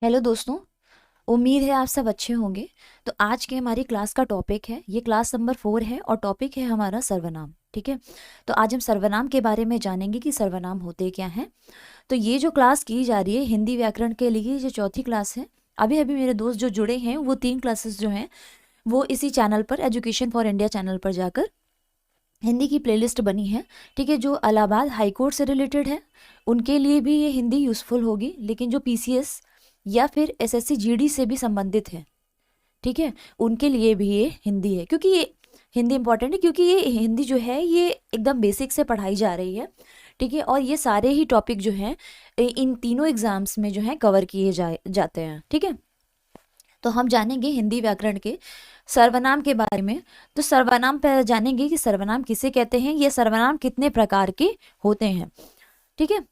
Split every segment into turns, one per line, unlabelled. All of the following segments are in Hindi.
हेलो दोस्तों। उम्मीद है आप सब अच्छे होंगे। तो आज के हमारी क्लास का टॉपिक है, ये क्लास नंबर 4 है और टॉपिक है हमारा सर्वनाम। ठीक है, तो आज हम सर्वनाम के बारे में जानेंगे कि सर्वनाम होते क्या हैं। तो ये जो क्लास की जा रही है हिंदी व्याकरण के लिए, ये चौथी क्लास है। अभी अभी मेरे दोस्त जो जुड़े हैं वो 3 क्लासेस जो हैं वो इसी चैनल पर, एजुकेशन फॉर इंडिया चैनल पर जाकर हिंदी की प्लेलिस्ट बनी है। ठीक है, जो इलाहाबाद हाई कोर्ट से रिलेटेड है उनके लिए भी ये हिंदी यूज़फुल होगी, लेकिन जो पीसीएस या फिर एसएससी जीडी से भी संबंधित है, ठीक है, उनके लिए भी ये हिंदी है। क्योंकि ये हिंदी इंपॉर्टेंट है, क्योंकि ये हिंदी जो है ये एकदम बेसिक से पढ़ाई जा रही है। ठीक है, और ये सारे ही टॉपिक जो हैं इन तीनों एग्जाम्स में जो है कवर किए जाते हैं। ठीक है, तो हम जानेंगे हिंदी व्याकरण के सर्वनाम के बारे में। तो सर्वनाम पर जानेंगे कि सर्वनाम किसे कहते हैं, ये सर्वनाम कितने प्रकार के होते हैं। ठीक है,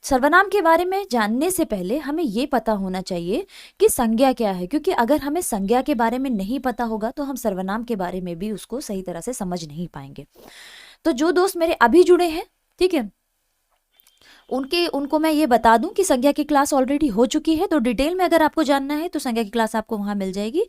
सर्वनाम के बारे में जानने से पहले हमें ये पता होना चाहिए कि संज्ञा क्या है, क्योंकि अगर हमें संज्ञा के बारे में नहीं पता होगा तो हम सर्वनाम के बारे में भी उसको सही तरह से समझ नहीं पाएंगे। तो जो दोस्त मेरे अभी जुड़े हैं, ठीक है, उनको मैं ये बता दूं कि संज्ञा की क्लास ऑलरेडी हो चुकी है। तो डिटेल में अगर आपको जानना है तो संज्ञा की क्लास आपको वहां मिल जाएगी।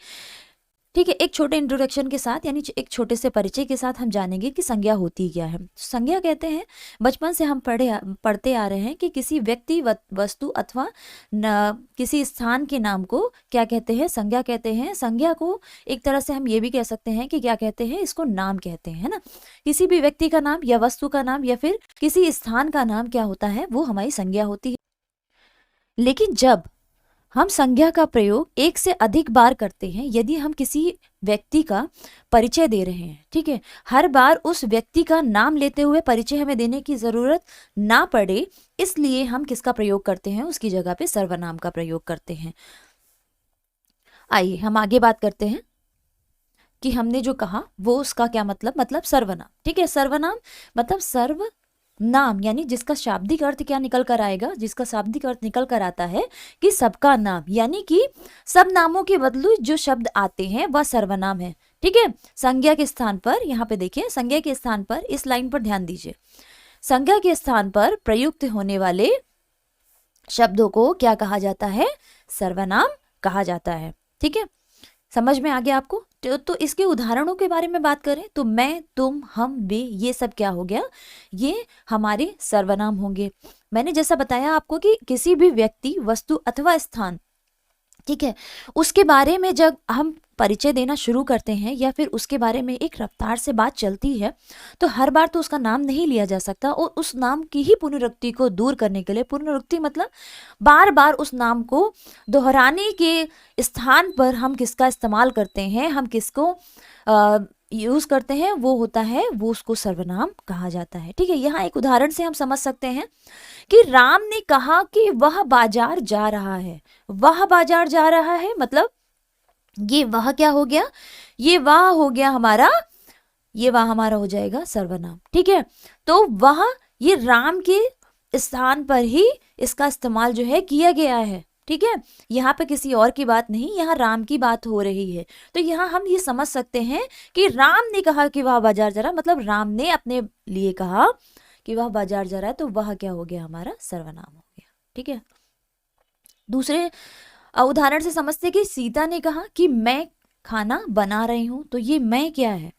ठीक है, एक छोटे इंट्रोडक्शन के साथ, यानी एक छोटे से परिचय के साथ हम जानेंगे कि संज्ञा होती क्या है। संज्ञा कहते हैं, बचपन से हम पढ़ते आ रहे हैं कि किसी व्यक्ति वस्तु अथवा किसी स्थान के नाम को क्या कहते हैं, संज्ञा कहते हैं। संज्ञा को एक तरह से हम ये भी कह सकते हैं कि क्या कहते हैं, इसको नाम कहते हैं, है ना। किसी भी व्यक्ति का नाम या वस्तु का नाम या फिर किसी स्थान का नाम क्या होता है, वो हमारी संज्ञा होती है। लेकिन जब हम संज्ञा का प्रयोग एक से अधिक बार करते हैं, यदि हम किसी व्यक्ति का परिचय दे रहे हैं, ठीक है, हर बार उस व्यक्ति का नाम लेते हुए परिचय हमें देने की जरूरत ना पड़े, इसलिए हम किसका प्रयोग करते हैं, उसकी जगह पे सर्वनाम का प्रयोग करते हैं। आइए हम आगे बात करते हैं कि हमने जो कहा वो उसका क्या मतलब सर्वनाम। ठीक है, सर्वनाम मतलब सर्व नाम, यानी जिसका शाब्दिक अर्थ क्या निकल कर आएगा, जिसका शाब्दिक अर्थ निकल कर आता है कि सबका नाम, यानी कि सब नामों के बदले जो शब्द आते हैं वह सर्वनाम है। ठीक है, संज्ञा के स्थान पर, यहाँ पे देखिए, संज्ञा के स्थान पर, इस लाइन पर ध्यान दीजिए, संज्ञा के स्थान पर प्रयुक्त होने वाले शब्दों को क्या कहा जाता है, सर्वनाम कहा जाता है। ठीक है, समझ में आ गया आपको। तो इसके उदाहरणों के बारे में बात करें तो मैं, तुम, हम, वे, ये सब क्या हो गया, ये हमारे सर्वनाम होंगे। मैंने जैसा बताया आपको कि किसी भी व्यक्ति, वस्तु अथवा स्थान, ठीक है, उसके बारे में जब हम परिचय देना शुरू करते हैं या फिर उसके बारे में एक रफ्तार से बात चलती है, तो हर बार तो उसका नाम नहीं लिया जा सकता, और उस नाम की ही पुनरुक्ति को दूर करने के लिए, पुनरुक्ति मतलब बार बार उस नाम को दोहराने के स्थान पर हम किसका इस्तेमाल करते हैं, हम किसको यूज करते हैं, वो होता है, वो उसको सर्वनाम कहा जाता है। ठीक है, यहाँ एक उदाहरण से हम समझ सकते हैं कि राम ने कहा कि वह बाजार जा रहा है। वह बाजार जा रहा है मतलब ये वह क्या हो गया, ये वह हो गया हमारा, ये वह हमारा हो जाएगा सर्वनाम। ठीक है, तो वह, ये राम के स्थान पर ही इसका इस्तेमाल जो है किया गया है। ठीक है, यहाँ पे किसी और की बात नहीं, यहाँ राम की बात हो रही है। तो यहाँ हम ये समझ सकते हैं कि राम ने कहा कि वह बाजार जा रहा, मतलब राम ने अपने लिए कहा कि वह बाजार जा रहा है, तो वह क्या हो गया, हमारा सर्वनाम हो गया। ठीक है, दूसरे उदाहरण से समझते कि सीता ने कहा कि मैं खाना बना रही हूं, तो ये मैं क्या है।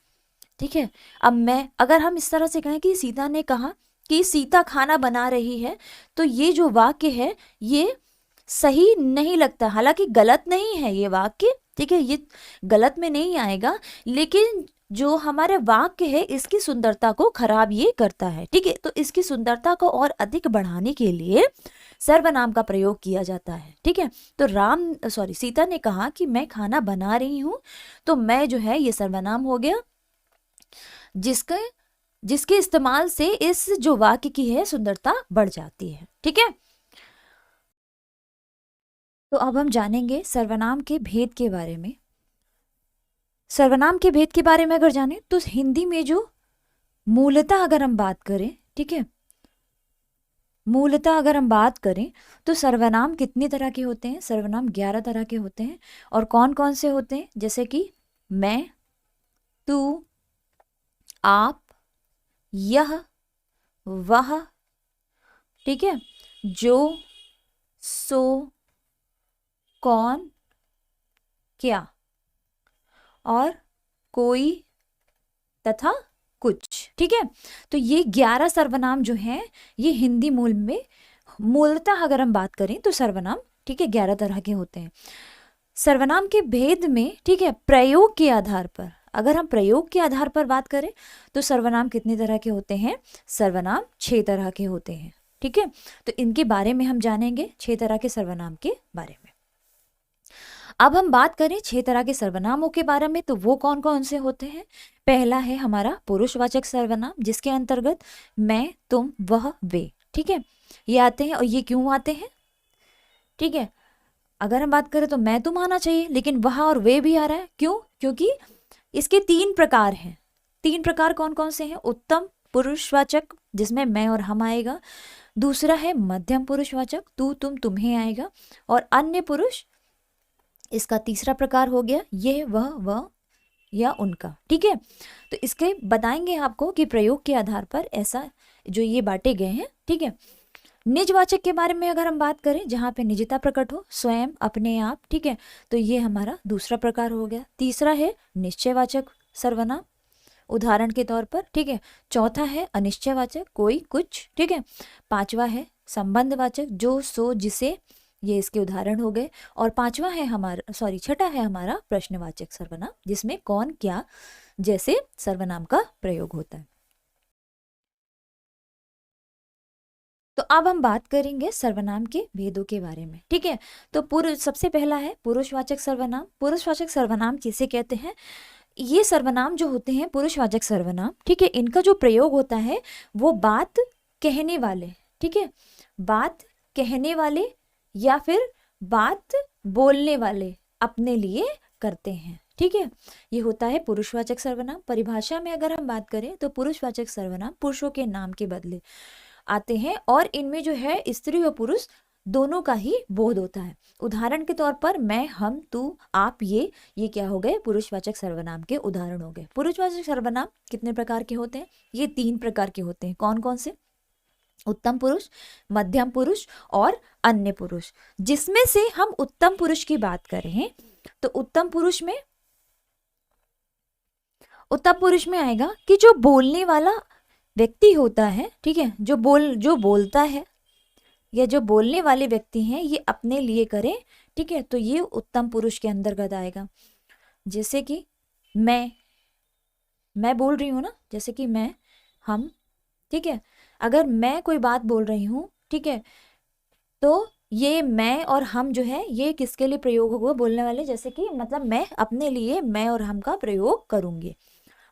ठीक है, अब मैं, अगर हम इस तरह से कहें कि सीता ने कहा कि सीता खाना बना रही है, तो ये जो वाक्य है ये सही नहीं लगता, हालांकि गलत नहीं है ये वाक्य। ठीक है, ये गलत में नहीं आएगा, लेकिन जो हमारे वाक्य है इसकी सुंदरता को खराब ये करता है। ठीक है, तो इसकी सुंदरता को और अधिक बढ़ाने के लिए सर्वनाम का प्रयोग किया जाता है। ठीक है, तो सीता ने कहा कि मैं खाना बना रही हूं, तो मैं जो है ये सर्वनाम हो गया, जिसके इस्तेमाल से इस जो वाक्य की है सुंदरता बढ़ जाती है। ठीक है, तो अब हम जानेंगे सर्वनाम के भेद के बारे में। सर्वनाम के भेद के बारे में अगर जाने तो हिंदी में जो मूलतः अगर हम बात करें, ठीक है, मूलतः अगर हम बात करें तो सर्वनाम कितने तरह के होते हैं, सर्वनाम 11 तरह के होते हैं। और कौन कौन से होते हैं, जैसे कि मैं, तू, आप, यह, वह, ठीक है, जो, सो, कौन, क्या और कोई तथा कुछ। ठीक है, तो ये 11 सर्वनाम जो हैं ये हिंदी मूल में मूलतः अगर हम बात करें तो सर्वनाम, ठीक है, 11 तरह के होते हैं। सर्वनाम के भेद में, ठीक है, प्रयोग के आधार पर, अगर हम प्रयोग के आधार पर बात करें तो सर्वनाम कितने तरह के होते हैं? सर्वनाम 6 तरह के होते हैं। ठीक है, तो इनके बारे में हम जानेंगे, 6 तरह के सर्वनाम के बारे में। अब हम बात करें 6 तरह के सर्वनामों के बारे में, तो वो कौन कौन से होते हैं? पहला है हमारा पुरुषवाचक सर्वनाम, जिसके अंतर्गत मैं, तुम, वह, वे, ठीक है, ये आते हैं। और ये क्यों आते हैं? ठीक है, अगर हम बात करें तो मैं, तुम आना चाहिए, लेकिन वह और वे भी आ रहा है। क्यों? क्योंकि इसके 3 प्रकार हैं। 3 प्रकार कौन कौन से हैं? उत्तम पुरुषवाचक, जिसमें मैं और हम आएगा। दूसरा है मध्यम पुरुषवाचक, तू, तुम, तुम्हें आएगा। और अन्य पुरुष, इसका तीसरा प्रकार हो गया ये, वह या उनका। ठीक है, तो इसके बताएंगे आपको कि प्रयोग के आधार पर ऐसा जो ये बांटे गए हैं। ठीक है, निजवाचक के बारे में अगर हम बात करें, जहाँ पे निजता प्रकट हो, स्वयं, अपने आप, ठीक है, तो ये हमारा दूसरा प्रकार हो गया। तीसरा है निश्चयवाचक सर्वनाम, उदाहरण के तौर पर। ठीक है, चौथा है अनिश्चयवाचक, कोई, कुछ। ठीक है, पांचवा है संबंधवाचक, जो, सो, जिसे, ये इसके उदाहरण हो गए। और पांचवा है हमारा, छठा है हमारा प्रश्नवाचक सर्वनाम, जिसमें कौन, क्या जैसे सर्वनाम का प्रयोग होता है। तो अब हम बात करेंगे सर्वनाम के भेदों के बारे में। ठीक है, तो सबसे पहला है पुरुषवाचक सर्वनाम। पुरुषवाचक सर्वनाम किसे कहते हैं? ये सर्वनाम जो होते हैं पुरुषवाचक सर्वनाम, ठीक है, इनका जो प्रयोग होता है वो बात कहने वाले, ठीक है, बात कहने वाले या फिर बात बोलने वाले अपने लिए करते हैं। ठीक है, ये होता है पुरुषवाचक सर्वनाम। परिभाषा में अगर हम बात करें तो पुरुषवाचक सर्वनाम पुरुषों के नाम के बदले आते हैं और इनमें जो है स्त्री और पुरुष दोनों का ही बोध होता है। उदाहरण के तौर पर मैं, हम, तू, आप, ये क्या हो गए? पुरुषवाचक सर्वनाम के उदाहरण हो गए। पुरुषवाचक सर्वनाम कितने प्रकार के होते हैं? ये 3 प्रकार के होते हैं। कौन कौन से? उत्तम पुरुष, मध्यम पुरुष और अन्य पुरुष। जिसमें से हम उत्तम पुरुष की बात करें तो उत्तम पुरुष में आएगा कि जो बोलने वाला व्यक्ति होता है, ठीक है, जो बोलता है या जो बोलने वाले व्यक्ति हैं ये अपने लिए करें। ठीक है, तो ये उत्तम पुरुष के अंतर्गत आएगा। जैसे कि मैं बोल रही हूँ ना, जैसे कि मैं, हम, ठीक है, अगर मैं कोई बात बोल रही हूँ, ठीक है, तो ये मैं और हम जो है ये किसके लिए प्रयोग होगा? बोलने वाले। जैसे कि मतलब मैं अपने लिए मैं और हम का प्रयोग करूंगी।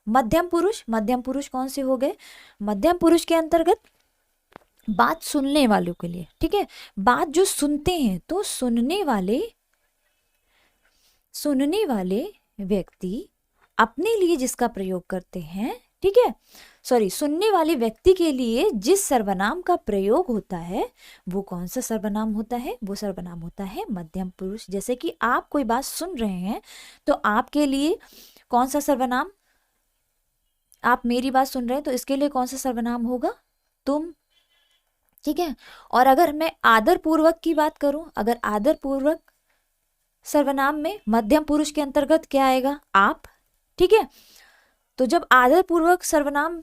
मध्यम पुरुष कौन से हो गए? मध्यम पुरुष के अंतर्गत बात सुनने वालों के लिए, ठीक है, बात जो सुनते हैं, तो सुनने वाले व्यक्ति अपने लिए जिसका प्रयोग करते हैं, ठीक है, सुनने वाले व्यक्ति के लिए जिस सर्वनाम का प्रयोग होता है वो कौन सा सर्वनाम होता है? वो सर्वनाम होता है मध्यम पुरुष। जैसे कि आप कोई बात सुन रहे हैं तो आपके लिए कौन सा सर्वनाम? आप मेरी बात सुन रहे हैं तो इसके लिए कौन सा सर्वनाम होगा? तुम। ठीक है, और अगर मैं आदर पूर्वक की बात करूं, अगर आदर पूर्वक सर्वनाम में मध्यम पुरुष के अंतर्गत क्या आएगा? आप। ठीक है, तो जब आदर पूर्वक सर्वनाम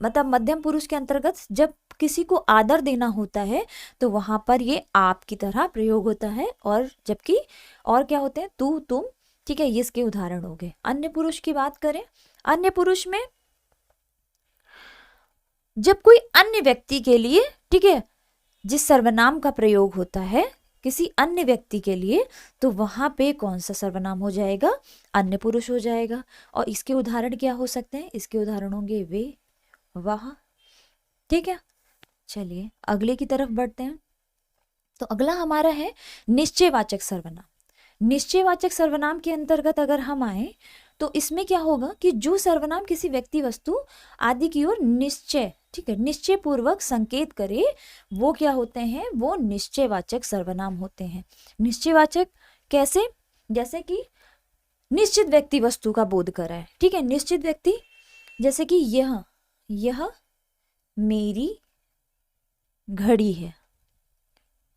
मतलब मध्यम पुरुष के अंतर्गत जब किसी को आदर देना होता है तो वहां पर ये आप की तरह प्रयोग होता है। और जबकि और क्या होते हैं? तू, तुम। ठीक है, ये इसके उदाहरण हो गए। अन्य पुरुष की बात करें, अन्य पुरुष में जब कोई अन्य व्यक्ति के लिए, ठीक है, जिस सर्वनाम का प्रयोग होता है किसी अन्य व्यक्ति के लिए, तो वहां पे कौन सा सर्वनाम हो जाएगा? अन्य पुरुष हो जाएगा। और इसके उदाहरण क्या हो सकते हैं? इसके उदाहरण होंगे वे, वह। ठीक है, चलिए अगले की तरफ बढ़ते हैं। तो अगला हमारा है निश्चयवाचक सर्वनाम। निश्चयवाचक सर्वनाम के अंतर्गत अगर हम आए तो इसमें क्या होगा कि जो सर्वनाम किसी व्यक्ति, वस्तु आदि की ओर निश्चय, ठीक है, निश्चय पूर्वक संकेत करे, वो क्या होते हैं? वो निश्चयवाचक सर्वनाम होते हैं। निश्चयवाचक कैसे? जैसे कि निश्चित व्यक्ति वस्तु का बोध कराए। ठीक है, निश्चित व्यक्ति, जैसे कि यह मेरी घड़ी है।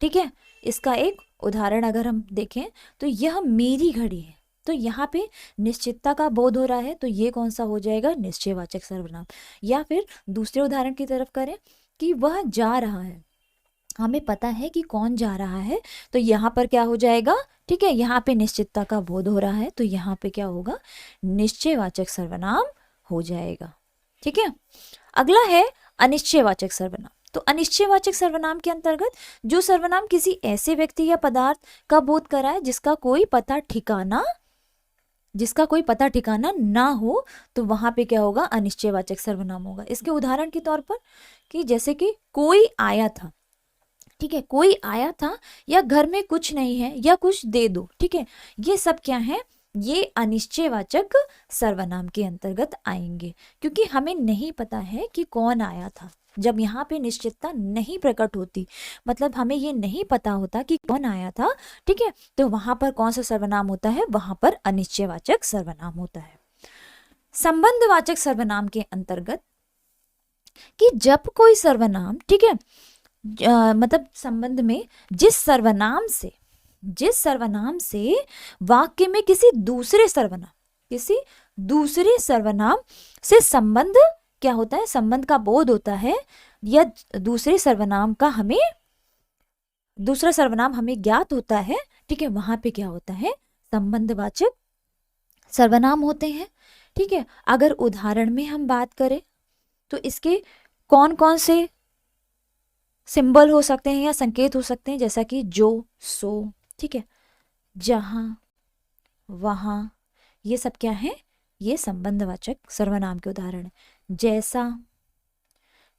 ठीक है, इसका एक उदाहरण अगर हम देखें तो यह मेरी घड़ी है, तो यहाँ पे निश्चितता का बोध हो रहा है, तो ये कौन सा हो जाएगा, निश्चयवाचक सर्वनाम। या फिर दूसरे उदाहरण की तरफ करें कि वह जा रहा है, हमें पता है कि कौन जा रहा है, तो यहाँ पर क्या हो जाएगा, ठीक है, यहाँ पे निश्चितता का बोध हो रहा है, तो यहाँ पे क्या होगा, निश्चयवाचक सर्वनाम हो जाएगा। ठीक है, अगला है अनिश्चयवाचक सर्वनाम। तो अनिश्चयवाचक सर्वनाम के अंतर्गत जो सर्वनाम किसी ऐसे व्यक्ति या पदार्थ का बोध कराए जिसका कोई पता ठिकाना ना हो, तो वहां पे क्या होगा, अनिश्चयवाचक सर्वनाम होगा। इसके उदाहरण के तौर पर कि जैसे कि कोई आया था, ठीक है, कोई आया था, या घर में कुछ नहीं है, या कुछ दे दो, ठीक है, ये सब क्या है, ये अनिश्चयवाचक सर्वनाम के अंतर्गत आएंगे, क्योंकि हमें नहीं पता है कि कौन आया था। जब यहाँ पे निश्चितता नहीं प्रकट होती, मतलब हमें ये नहीं पता होता कि कौन आया था, ठीक है, तो वहां पर कौन सा सर्वनाम होता है, वहां पर अनिश्चयवाचक सर्वनाम होता है। संबंधवाचक सर्वनाम के अंतर्गत कि जब कोई सर्वनाम, ठीक है, मतलब संबंध में जिस सर्वनाम से वाक्य में किसी दूसरे सर्वनाम से संबंध क्या होता है, संबंध का बोध होता है, या दूसरा सर्वनाम हमें ज्ञात होता है, ठीक है, वहां पे क्या होता है, संबंधवाचक सर्वनाम होते हैं। ठीक है, अगर उदाहरण में हम बात करें तो इसके कौन कौन से सिंबल हो सकते हैं या संकेत हो सकते हैं, जैसा कि जो, सो, ठीक है, जहां, वहां, ये सब क्या है, ये संबंधवाचक सर्वनाम के उदाहरण है। जैसा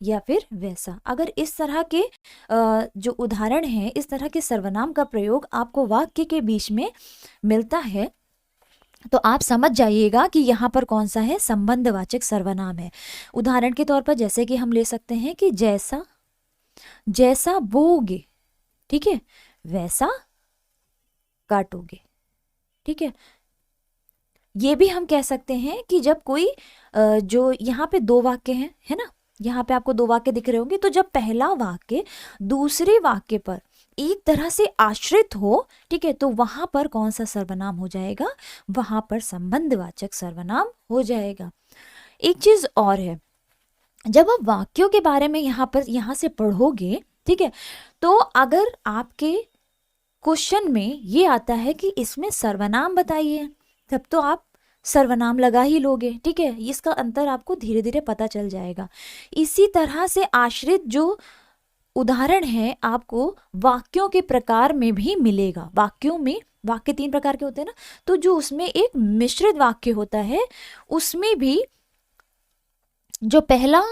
या फिर वैसा, अगर इस तरह के जो उदाहरण है, इस तरह के सर्वनाम का प्रयोग आपको वाक्य के बीच में मिलता है, तो आप समझ जाइएगा कि यहाँ पर कौन सा है, संबंधवाचक सर्वनाम है। उदाहरण के तौर पर जैसे कि हम ले सकते हैं कि जैसा बोओगे, ठीक है, वैसा काटोगे। ठीक है, ये भी हम कह सकते हैं कि जब कोई जो यहाँ पे दो वाक्य हैं, है ना, यहाँ पे आपको दो वाक्य दिख रहे होंगे, तो जब पहला वाक्य दूसरे वाक्य पर एक तरह से आश्रित हो, ठीक है, तो वहां पर कौन सा सर्वनाम हो जाएगा, वहां पर संबंधवाचक सर्वनाम हो जाएगा। एक चीज और है, जब आप वाक्यों के बारे में यहाँ से पढ़ोगे, ठीक है, तो अगर आपके क्वेश्चन में ये आता है कि इसमें सर्वनाम बताइए, तब तो आप सर्वनाम लगा ही लोगे। ठीक है, इसका अंतर आपको धीरे धीरे पता चल जाएगा। इसी तरह से आश्रित जो उदाहरण है आपको वाक्यों के प्रकार में भी मिलेगा। वाक्य 3 प्रकार के होते हैं ना, तो जो उसमें एक मिश्रित वाक्य होता है, उसमें भी जो पहला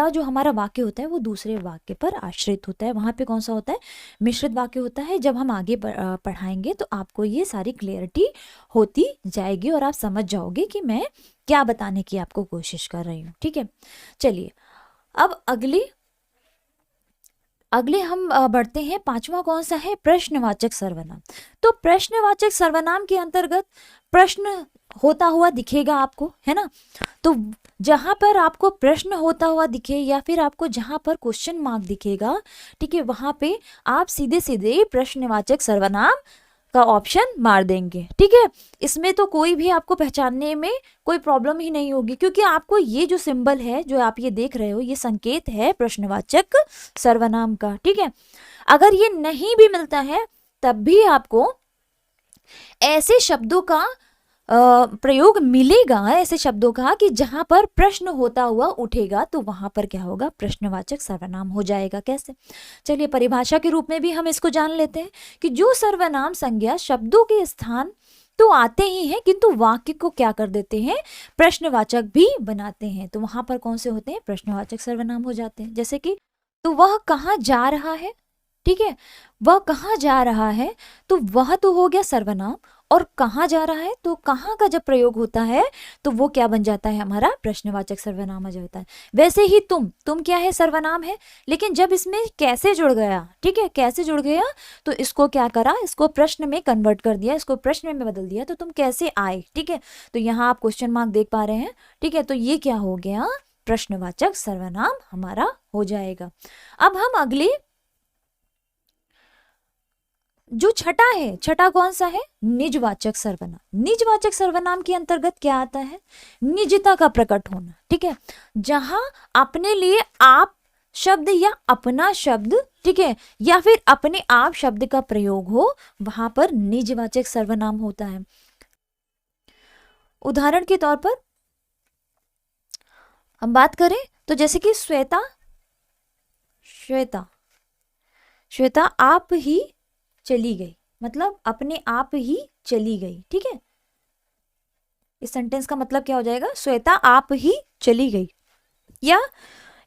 जो हमारा वाक्य होता है वो दूसरे वाक्य पर आश्रित होता है, वहां पे कौन सा होता है, मिश्रित वाक्य होता है। जब हम आगे पढ़ाएंगे तो आपको ये सारी क्लियरिटी होती जाएगी और आप समझ जाओगे कि मैं क्या बताने की आपको कोशिश कर रही हूँ। ठीक है, चलिए अब अगले हम बढ़ते हैं। 5वां कौन सा है, प्रश्नवाचक सर्वनाम। तो प्रश्नवाचक सर्वनाम के अंतर्गत प्रश्न होता हुआ दिखेगा आपको, है ना, तो जहां पर आपको प्रश्न होता हुआ दिखे या फिर आपको जहां पर क्वेश्चन मार्क दिखेगा, ठीक है, वहां पे आप सीधे सीधे प्रश्नवाचक सर्वनाम का ऑप्शन मार देंगे। ठीक है, इसमें तो कोई भी आपको पहचानने में कोई प्रॉब्लम ही नहीं होगी, क्योंकि आपको ये जो सिंबल है जो आप ये देख रहे हो, ये संकेत है प्रश्नवाचक सर्वनाम का। ठीक है, अगर ये नहीं भी मिलता है तब भी आपको ऐसे शब्दों का प्रयोग मिलेगा, ऐसे शब्दों का कि जहां पर प्रश्न होता हुआ उठेगा, तो वहां पर क्या होगा, प्रश्नवाचक सर्वनाम हो जाएगा। कैसे, चलिए परिभाषा के रूप में भी हम इसको जान लेते हैं कि जो सर्वनाम संज्ञा शब्दों के स्थान तो आते ही हैं, किंतु वाक्य को क्या कर देते हैं, प्रश्नवाचक भी बनाते हैं, तो वहां पर कौन से होते हैं, प्रश्नवाचक सर्वनाम हो जाते हैं। जैसे कि तो वह कहाँ जा रहा है, ठीक है, वह कहाँ जा रहा है, तो वह तो हो गया सर्वनाम, और कहाँ जा रहा है, तो कहाँ का जब प्रयोग होता है तो वो क्या बन जाता है, हमारा प्रश्नवाचक सर्वनाम आ जाता है। वैसे ही तुम क्या है, सर्वनाम है, लेकिन जब इसमें कैसे जुड़ गया, ठीक है, कैसे जुड़ गया, तो इसको क्या करा, इसको प्रश्न में कन्वर्ट कर दिया, इसको प्रश्न में बदल दिया, तो तुम कैसे आए। ठीक है, तो यहाँ आप क्वेश्चन मार्क देख पा रहे हैं। ठीक है, तो ये क्या हो गया, प्रश्नवाचक सर्वनाम हमारा हो जाएगा। अब हम जो छठा है, छठा कौन सा है? निजवाचक सर्वनाम। निजवाचक सर्वनाम के अंतर्गत क्या आता है? निजता का प्रकट होना। ठीक है, जहां अपने लिए आप शब्द या अपना शब्द, ठीक है, या फिर अपने आप शब्द का प्रयोग हो, वहां पर निजवाचक सर्वनाम होता है। उदाहरण के तौर पर हम बात करें तो जैसे कि श्वेता, श्वेता, श्वेता आप ही चली गई, मतलब अपने आप ही चली गई। ठीक है, इस सेंटेंस का मतलब क्या हो जाएगा? श्वेता आप ही चली गई। या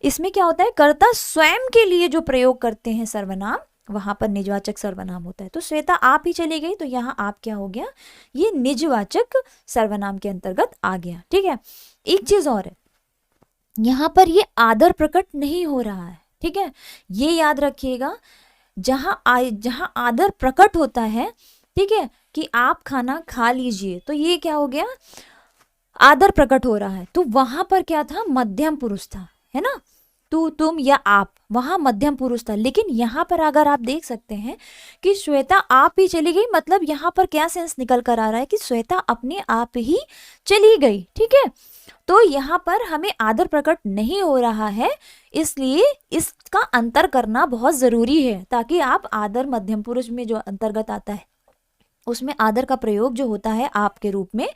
इसमें क्या होता है? कर्ता स्वयं के लिए जो प्रयोग करते हैं सर्वनाम, वहां पर निजवाचक सर्वनाम होता है। तो श्वेता आप ही चली गई, तो यहाँ आप क्या हो गया? ये निजवाचक सर्वनाम के अंतर्गत आ गया। ठीक है, एक चीज और है, यहाँ पर ये आदर प्रकट नहीं हो रहा है। ठीक है, ये याद रखिएगा, जहां आदर प्रकट होता है, ठीक है, कि आप खाना खा लीजिए, तो ये क्या हो गया? आदर प्रकट हो रहा है। तो वहां पर क्या था? मध्यम पुरुष था, है ना, तू, तुम या आप, वहां मध्यम पुरुष था। लेकिन यहाँ पर अगर आप देख सकते हैं कि श्वेता आप ही चली गई, मतलब यहाँ पर क्या सेंस निकल कर आ रहा है कि श्वेता अपने आप ही चली गई। ठीक है, तो यहाँ पर हमें आदर प्रकट नहीं हो रहा है, इसलिए इसका अंतर करना बहुत जरूरी है, ताकि आप आदर मध्यम पुरुष में जो अंतर्गत आता है उसमें आदर का प्रयोग जो होता है आप के रूप में,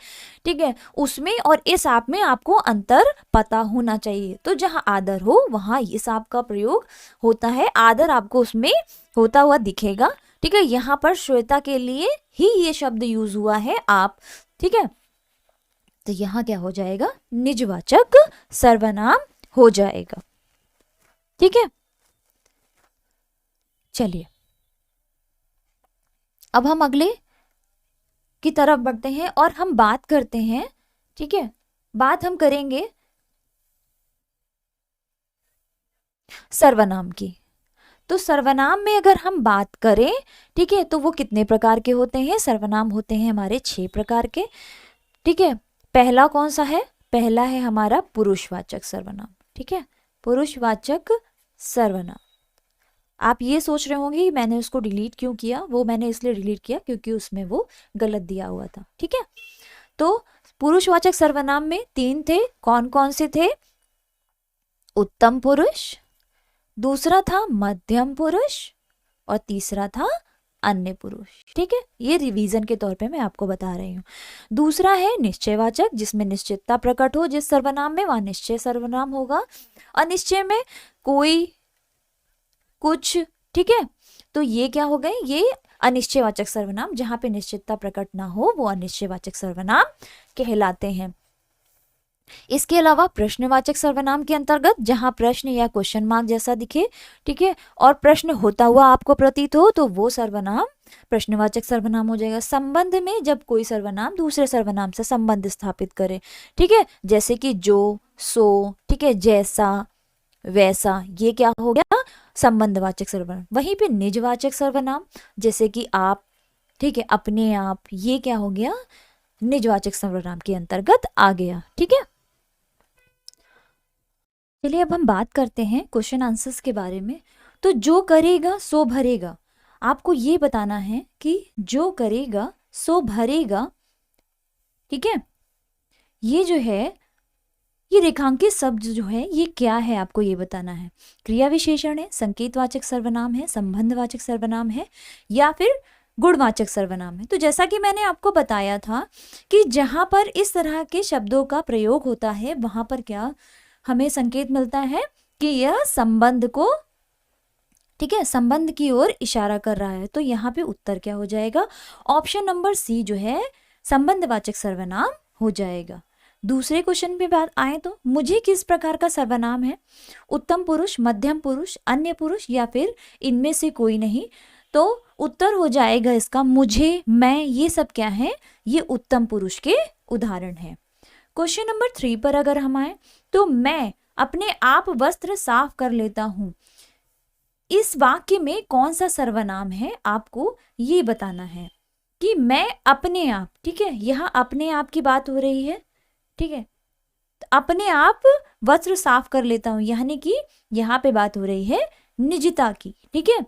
ठीक है, उसमें और इस आप में आपको अंतर पता होना चाहिए। तो जहां आदर हो वहां इस आप का प्रयोग होता है, आदर आपको उसमें होता हुआ दिखेगा। ठीक है, यहाँ पर श्वेता के लिए ही ये शब्द यूज हुआ है आप। ठीक है, तो यहाँ क्या हो जाएगा? निजवाचक सर्वनाम हो जाएगा। ठीक है, चलिए अब हम अगले की तरफ बढ़ते हैं और हम बात करते हैं। ठीक है, बात हम करेंगे सर्वनाम की। तो सर्वनाम में अगर हम बात करें, ठीक है, तो वो कितने प्रकार के होते हैं? सर्वनाम होते हैं हमारे 6 प्रकार के। ठीक है, पहला कौन सा है? पहला है हमारा पुरुषवाचक सर्वनाम। ठीक है, पुरुषवाचक सर्वनाम। आप ये सोच रहे होंगे कि मैंने उसको डिलीट क्यों किया? वो मैंने इसलिए डिलीट किया क्योंकि उसमें वो गलत दिया हुआ था। ठीक है, तो पुरुषवाचक सर्वनाम में 3 थे। कौन कौन से थे? उत्तम पुरुष, दूसरा था मध्यम पुरुष, और तीसरा था अन्य पुरुष। ठीक है, ये रिवीजन के तौर पे मैं आपको बता रही हूँ। दूसरा है निश्चयवाचक, जिसमें निश्चितता प्रकट हो, जिस सर्वनाम में वहां निश्चय सर्वनाम होगा। अनिश्चय में कोई कुछ। ठीक है, तो ये क्या हो गए? ये अनिश्चयवाचक सर्वनाम, जहां पे निश्चितता प्रकट ना हो वो अनिश्चयवाचक सर्वनाम कहलाते हैं। इसके अलावा प्रश्नवाचक सर्वनाम के अंतर्गत जहां प्रश्न या क्वेश्चन मार्क जैसा दिखे, ठीक है, और प्रश्न होता हुआ आपको प्रतीत हो, तो वो सर्वनाम प्रश्नवाचक सर्वनाम हो जाएगा। संबंध में जब कोई सर्वनाम दूसरे सर्वनाम से संबंध स्थापित करे, ठीक है, जैसे कि जो, सो, ठीक है, जैसा, वैसा, ये क्या हो गया? संबंधवाचक सर्वनाम। वहीं पे निजवाचक सर्वनाम, जैसे कि आप, ठीक है, अपने आप, ये क्या हो गया? निजवाचक सर्वनाम के अंतर्गत आ गया। ठीक है, चलिए अब हम बात करते हैं क्वेश्चन आंसर्स के बारे में। तो जो करेगा सो भरेगा, आपको ये बताना है कि जो करेगा सो भरेगा, ठीक है, ये जो है, ये रेखांकित शब्द जो है ये क्या है, आपको ये बताना है। क्रिया विशेषण है, संकेतवाचक सर्वनाम है, संबंधवाचक सर्वनाम है, या फिर गुणवाचक सर्वनाम है। तो जैसा कि मैंने आपको बताया था कि जहां पर इस तरह के शब्दों का प्रयोग होता है वहां पर क्या हमें संकेत मिलता है कि यह संबंध को, ठीक है, संबंध की ओर इशारा कर रहा है। तो यहाँ पे उत्तर क्या हो जाएगा? ऑप्शन नंबर सी जो है संबंधवाचक सर्वनाम हो जाएगा। दूसरे क्वेश्चन पे बात आए तो मुझे किस प्रकार का सर्वनाम है? उत्तम पुरुष, मध्यम पुरुष, अन्य पुरुष, या फिर इनमें से कोई नहीं। तो उत्तर हो जाएगा इसका मुझे, मैं, ये सब क्या है? ये उत्तम पुरुष के उदाहरण है। क्वेश्चन नंबर 3 पर अगर हम आए तो मैं अपने आप वस्त्र साफ कर लेता हूं, इस वाक्य में कौन सा सर्वनाम है? आपको ये बताना है कि मैं अपने आप, ठीक है, यहाँ अपने आप की बात हो रही है, ठीक है, तो अपने आप वस्त्र साफ कर लेता हूं, यानी कि यहाँ पे बात हो रही है निजता की। ठीक है,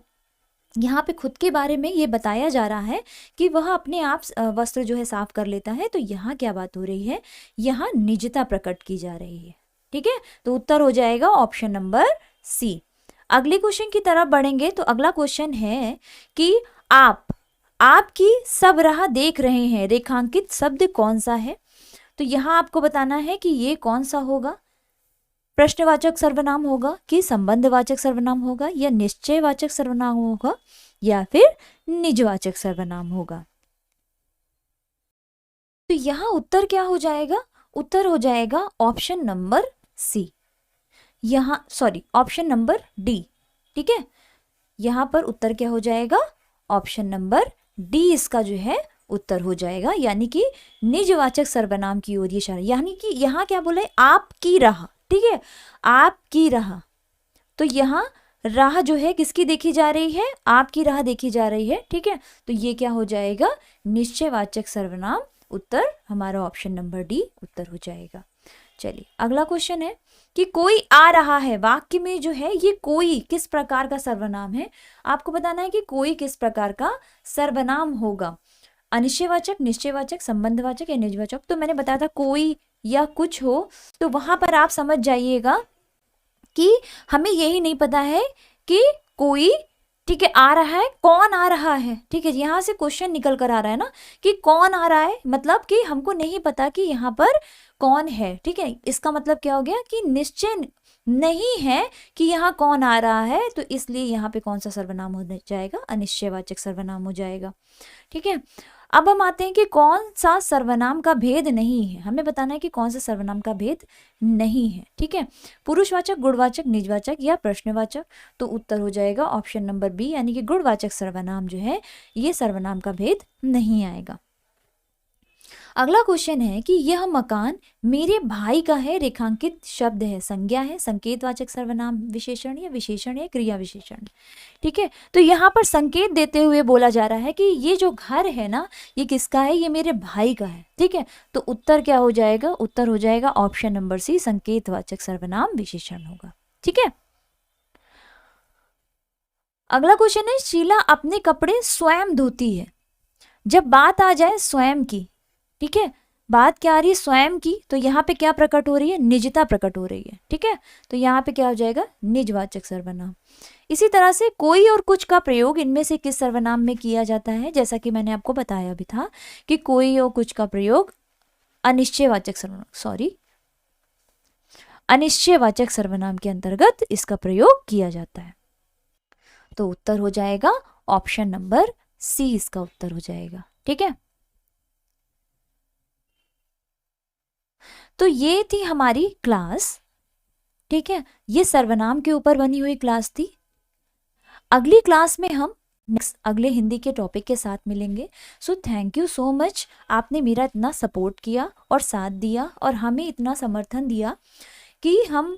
यहाँ पे खुद के बारे में ये बताया जा रहा है कि वह अपने आप वस्त्र जो है साफ कर लेता है, तो यहाँ क्या बात हो रही है, यहाँ निजता प्रकट की जा रही है। ठीक है, तो उत्तर हो जाएगा ऑप्शन नंबर सी। अगले क्वेश्चन की तरफ बढ़ेंगे तो अगला क्वेश्चन है कि आपकी सब राह देख रहे हैं, रेखांकित शब्द कौन सा है। तो यहाँ आपको बताना है कि ये कौन सा होगा, प्रश्नवाचक सर्वनाम होगा कि संबंधवाचक सर्वनाम होगा या निश्चयवाचक सर्वनाम होगा या फिर निजवाचक सर्वनाम होगा। तो यहाँ उत्तर क्या हो जाएगा, उत्तर हो जाएगा ऑप्शन नंबर सी, यहाँ सॉरी ऑप्शन नंबर डी। ठीक है, यहाँ पर उत्तर क्या हो जाएगा, ऑप्शन नंबर डी इसका जो है उत्तर हो जाएगा, यानी कि निजवाचक सर्वनाम की ओर ये इशारा। यानी कि यहाँ क्या बोला है, आपकी राह। ठीक है, आपकी राह, तो यहाँ राह जो है किसकी देखी जा रही है, आपकी राह देखी जा रही है। ठीक है, तो ये क्या हो जाएगा, निश्चयवाचक सर्वनाम। उत्तर हमारा ऑप्शन नंबर डी उत्तर हो जाएगा। चलिए अगला क्वेश्चन है कि कोई आ रहा है, वाक्य में जो है ये कोई किस प्रकार का सर्वनाम है, आपको बताना है कि कोई किस प्रकार का सर्वनाम होगा, अनिश्चयवाचक, निश्चयवाचक, संबंधवाचक या निजवाचक। तो मैंने बताया था कोई या कुछ हो, तो वहां पर आप समझ जाइएगा कि हमें यही नहीं पता है कि कोई, ठीक है, आ रहा है, कौन आ रहा है। ठीक है, यहाँ से क्वेश्चन निकल कर आ रहा है ना कि कौन आ रहा है, मतलब कि हमको नहीं पता कि यहाँ पर कौन है। ठीक है, इसका मतलब क्या हो गया कि निश्चय नहीं है कि यहाँ कौन आ रहा है, तो इसलिए यहाँ पे कौन सा सर्वनाम हो जाएगा, अनिश्चयवाचक सर्वनाम हो जाएगा। ठीक है, अब हम आते हैं कि कौन सा सर्वनाम का भेद नहीं है, हमें बताना है कि कौन सा सर्वनाम का भेद नहीं है। ठीक है, पुरुषवाचक, गुणवाचक, निजवाचक या प्रश्नवाचक। तो उत्तर हो जाएगा ऑप्शन नंबर बी, यानी कि गुणवाचक सर्वनाम जो है ये सर्वनाम का भेद नहीं आएगा। अगला क्वेश्चन है कि यह मकान मेरे भाई का है, रेखांकित शब्द है, संज्ञा है, संकेतवाचक सर्वनाम, विशेषण या विशेषण या क्रिया विशेषण। ठीक है, तो यहाँ पर संकेत देते हुए बोला जा रहा है कि ये जो घर है ना ये किसका है, ये मेरे भाई का है। ठीक है, तो उत्तर क्या हो जाएगा, उत्तर हो जाएगा ऑप्शन नंबर सी, संकेतवाचक सर्वनाम विशेषण होगा। ठीक है, अगला क्वेश्चन है शीला अपने कपड़े स्वयं धोती है। जब बात आ जाए स्वयं की, ठीक है, बात क्या आ रही है, स्वयं की, तो यहाँ पे क्या प्रकट हो रही है, निजता प्रकट हो रही है। ठीक है, तो यहाँ पे क्या हो जाएगा, निजवाचक सर्वनाम। इसी तरह से कोई और कुछ का प्रयोग इनमें से किस सर्वनाम में किया जाता है, जैसा कि मैंने आपको बताया भी था कि कोई और कुछ का प्रयोग अनिश्चयवाचक सर्वनाम, सॉरी अनिश्चयवाचक सर्वनाम के अंतर्गत इसका प्रयोग किया जाता है। तो उत्तर हो जाएगा ऑप्शन नंबर सी, इसका उत्तर हो जाएगा। ठीक है, तो ये थी हमारी क्लास। ठीक है, ये सर्वनाम के ऊपर बनी हुई क्लास थी। अगली क्लास में हम नेक्स्ट अगले हिंदी के टॉपिक के साथ मिलेंगे। So thank you so much, आपने मेरा इतना सपोर्ट किया और साथ दिया और हमें इतना समर्थन दिया कि हम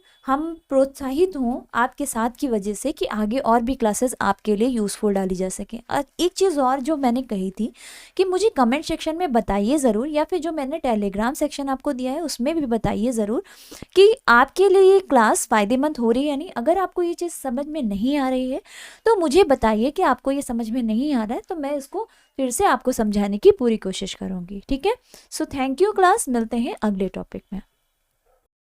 प्रोत्साहित हों आपके साथ की वजह से कि आगे और भी क्लासेस आपके लिए यूज़फुल डाली जा सकें। और एक चीज़ और जो मैंने कही थी कि मुझे कमेंट सेक्शन में बताइए ज़रूर, या फिर जो मैंने टेलीग्राम सेक्शन आपको दिया है उसमें भी बताइए ज़रूर कि आपके लिए ये क्लास फ़ायदेमंद हो रही है या नहीं। अगर आपको ये चीज़ समझ में नहीं आ रही है तो मुझे बताइए कि आपको ये समझ में नहीं आ रहा है, तो मैं इसको फिर से आपको समझाने की पूरी कोशिश करूँगी। ठीक है, सो थैंक यू क्लास, मिलते हैं अगले टॉपिक में।